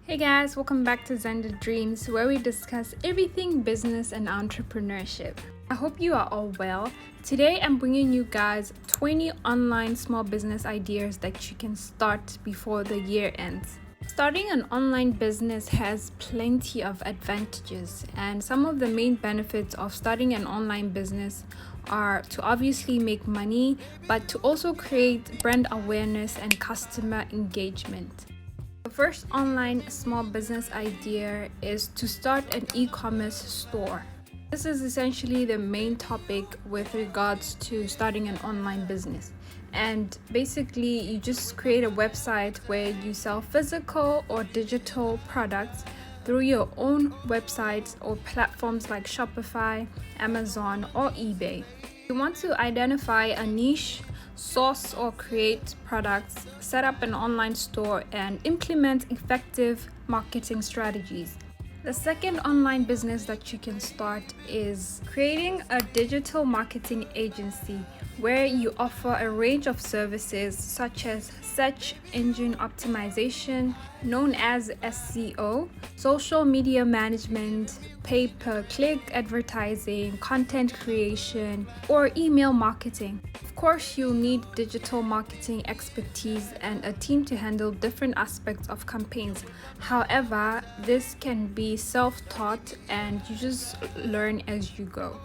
Hey guys, welcome back to Zenda Dreams, where we discuss everything business and entrepreneurship. I hope you are all well. Today I'm bringing you guys 20 online small business ideas that you can start before the year ends. Starting an online business has plenty of advantages, and some of the main benefits of starting an online business are to obviously make money, but to also create brand awareness and customer engagement. The first online small business idea is to start an e-commerce store. This is essentially the main topic with regards to starting an online business. And basically, you just create a website where you sell physical or digital products through your own websites or platforms like Shopify, Amazon, or eBay. You want to identify a niche, source or create products, set up an online store, and implement effective marketing strategies. The second online business that you can start is creating a digital marketing agency where you offer a range of services such as search engine optimization, known as SEO, social media management, pay-per-click advertising, content creation, or email marketing. Of course, you'll need digital marketing expertise and a team to handle different aspects of campaigns. However, this can be self-taught and you just learn as you go.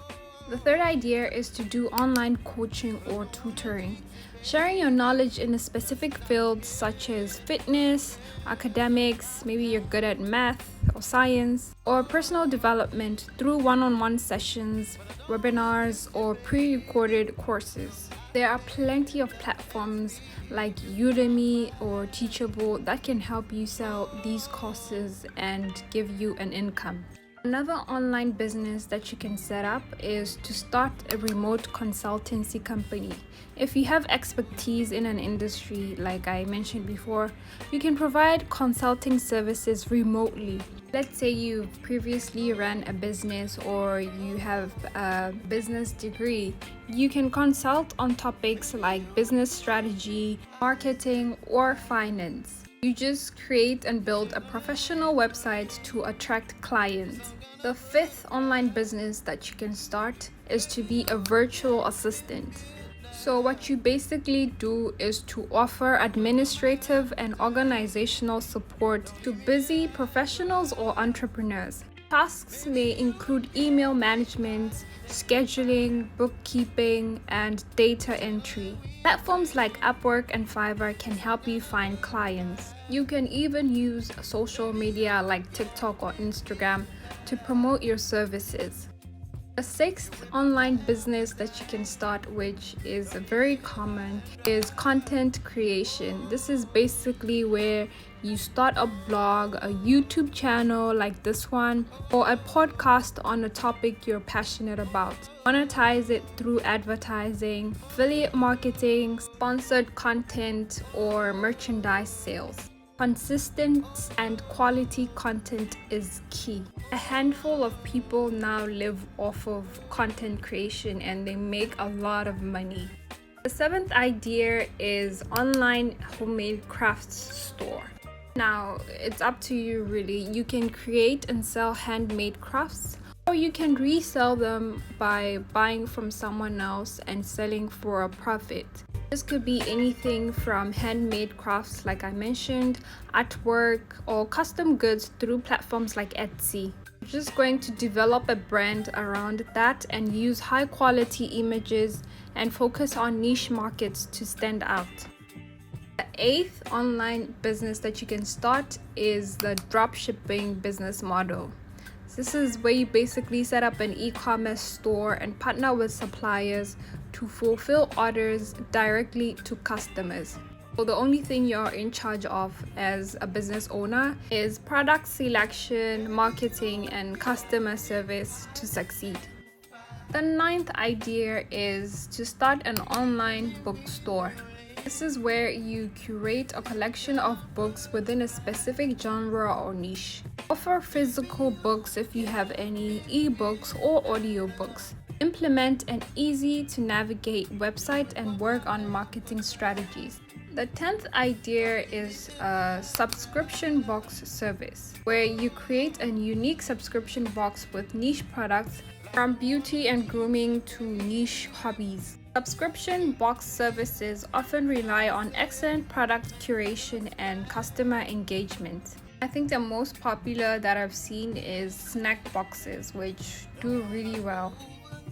The third idea is to do online coaching or tutoring. Sharing your knowledge in a specific field such as fitness, academics, maybe you're good at math or science, or personal development through one-on-one sessions, webinars, or pre-recorded courses. There are plenty of platforms like Udemy or Teachable that can help you sell these courses and give you an income. Another online business that you can set up is to start a remote consultancy company. If you have expertise in an industry, like I mentioned before, you can provide consulting services remotely. Let's say you've previously ran a business or you have a business degree. You can consult on topics like business strategy, marketing, or finance. You just create and build a professional website to attract clients. The fifth online business that you can start is to be a virtual assistant. So what you basically do is to offer administrative and organizational support to busy professionals or entrepreneurs. Tasks may include email management, scheduling, bookkeeping, and data entry. Platforms like Upwork and Fiverr can help you find clients. You can even use social media like TikTok or Instagram to promote your services. The sixth online business that you can start, which is very common, is content creation. This is basically where you start a blog, a YouTube channel like this one, or a podcast on a topic you're passionate about. Monetize it through advertising, affiliate marketing, sponsored content, or merchandise sales. Consistent and quality content is key. A handful of people now live off of content creation and they make a lot of money. The seventh idea is online homemade crafts store. Now, it's up to you really. You can create and sell handmade crafts, or you can resell them by buying from someone else and selling for a profit. This could be anything from handmade crafts like I mentioned, artwork, or custom goods through platforms like Etsy. You're just going to develop a brand around that and use high quality images and focus on niche markets to stand out. The eighth online business that you can start is the dropshipping business model. This is where you basically set up an e-commerce store and partner with suppliers to fulfill orders directly to customers. So the only thing you're in charge of as a business owner is product selection, marketing, and customer service to succeed. The ninth idea is to start an online bookstore. This is where you curate a collection of books within a specific genre or niche. Offer physical books if you have any, ebooks or audiobooks. Implement an easy to navigate website and work on marketing strategies. The 10th idea is a subscription box service, where you create a unique subscription box with niche products from beauty and grooming to niche hobbies. Subscription box services often rely on excellent product curation and customer engagement. I think the most popular that I've seen is snack boxes, which do really well.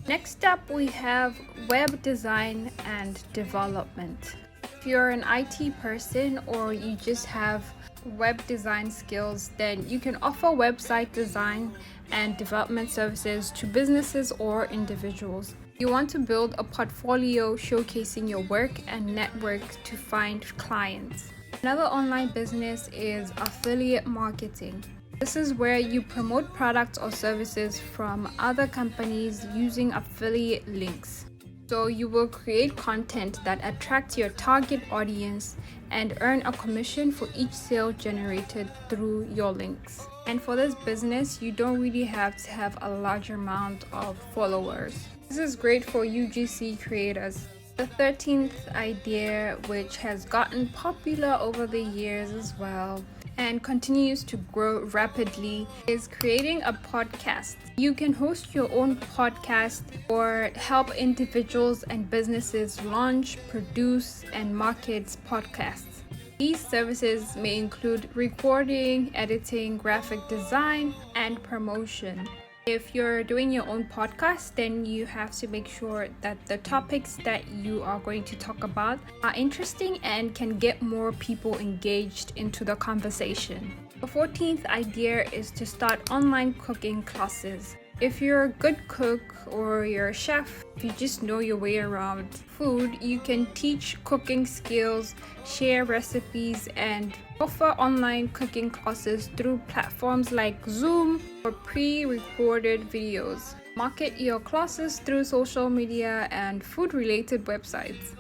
Next up, we have web design and development. If you're an IT person or you just have web design skills, then you can offer website design and development services to businesses or individuals. You want to build a portfolio showcasing your work and network to find clients. Another online business is affiliate marketing. This is where you promote products or services from other companies using affiliate links. So you will create content that attracts your target audience and earn a commission for each sale generated through your links. And for this business, you don't really have to have a large amount of followers. This is great for UGC creators. The 13th idea, which has gotten popular over the years as well and continues to grow rapidly, is creating a podcast. You can host your own podcast or help individuals and businesses launch, produce, and market podcasts. These services may include recording, editing, graphic design, and promotion. If you're doing your own podcast, then you have to make sure that the topics that you are going to talk about are interesting and can get more people engaged into the conversation. The 14th idea is to start online cooking classes. If you're a good cook or you're a chef, if you just know your way around food, you can teach cooking skills, share recipes, and offer online cooking classes through platforms like Zoom or pre-recorded videos. Market your classes through social media and food-related websites.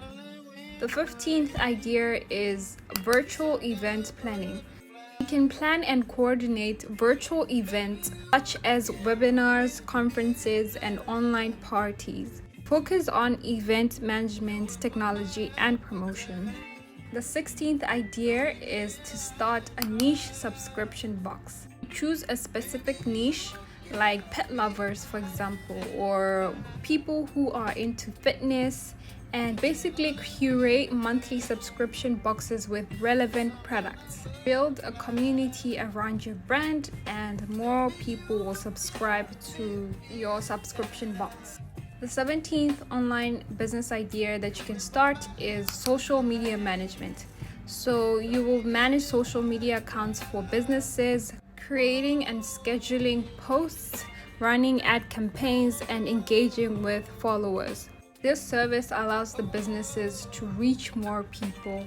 The 15th idea is virtual event planning. You can plan and coordinate virtual events such as webinars, conferences, and online parties. Focus on event management, technology, and promotion. The 16th idea is to start a niche subscription box. Choose a specific niche like pet lovers, for example, or people who are into fitness, and basically curate monthly subscription boxes with relevant products. Build a community around your brand and more people will subscribe to your subscription box. The 17th online business idea that you can start is social media management. So you will manage social media accounts for businesses, creating and scheduling posts, running ad campaigns, and engaging with followers. This service allows the businesses to reach more people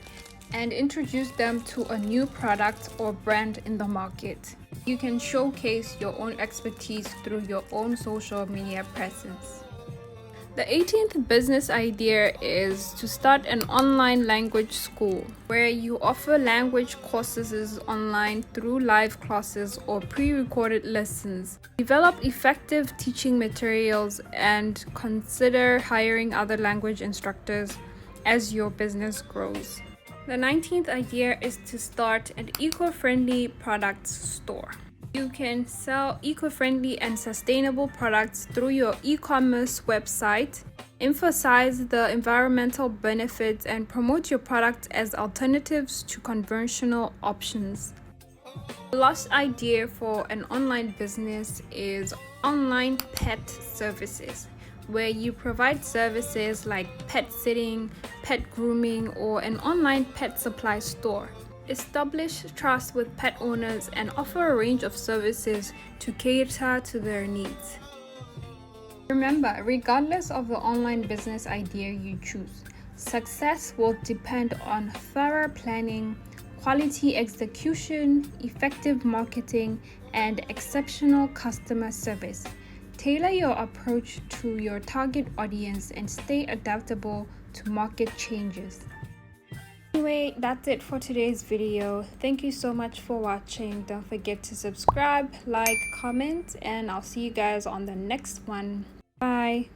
and introduce them to a new product or brand in the market. You can showcase your own expertise through your own social media presence. The 18th business idea is to start an online language school where you offer language courses online through live classes or pre-recorded lessons. Develop effective teaching materials and consider hiring other language instructors as your business grows. The 19th idea is to start an eco-friendly products store. You can sell eco-friendly and sustainable products through your e-commerce website, emphasize the environmental benefits, and promote your products as alternatives to conventional options. The last idea for an online business is online pet services, where you provide services like pet sitting, pet grooming, or an online pet supply store. Establish trust with pet owners and offer a range of services to cater to their needs. Remember, regardless of the online business idea you choose, success will depend on thorough planning, quality execution, effective marketing, and exceptional customer service. Tailor your approach to your target audience and stay adaptable to market changes. Anyway, that's it for today's video. Thank you so much for watching. Don't forget to subscribe, like, comment, and I'll see you guys on the next one. Bye.